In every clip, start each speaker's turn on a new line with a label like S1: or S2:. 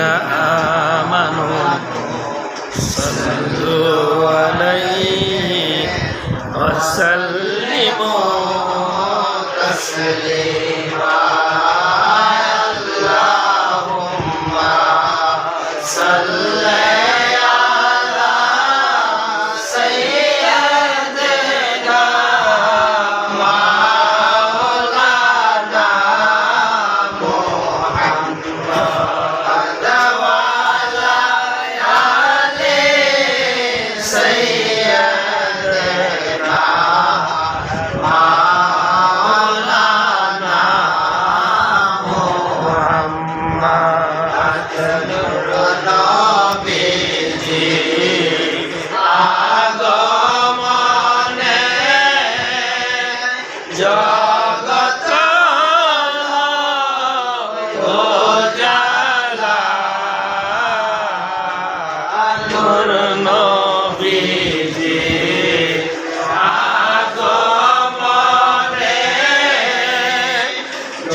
S1: آمنوا صلوا عليه وسلموا تسليما اللهم صل على سيدنا مولانا محمد وعلى آل سيدنا مولانا محمد নবীজি আগমনে জগত উজালা নূর নবীজি আগমনে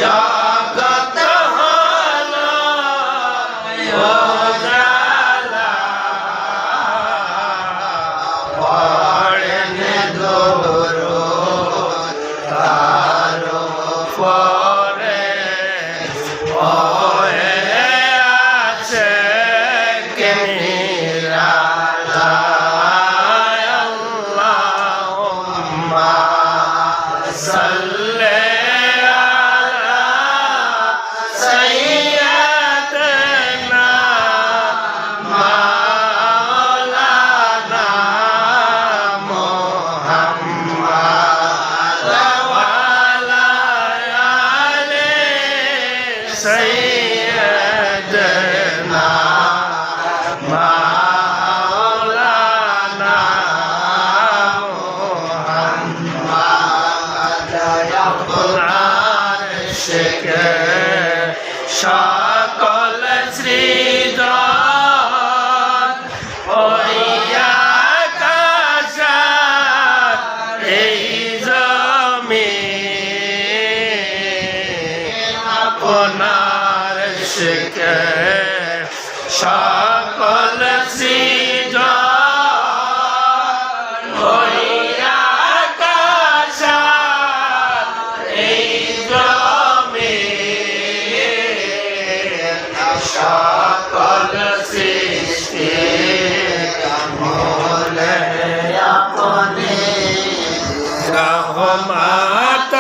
S1: জগত হলো উজালা পড়েন দরুদ তার উপরে হয়ে আছে কে নিরালায় আল্লাহুম্মা সাল্লি আলা সাইয়্যিদিনা মাওলানা মুহাম্মদ ওয়া আলা আলি সাইয়্যিদিনা মাওলানা মুহাম্মদ আপনার শেখে সকল সৃজন ওই আকাশ এই জমিন আপনার শেখে সকল সৃজন ওই আকাশ এই জমিন সকল সৃষ্টি মূলে আপনি রহমত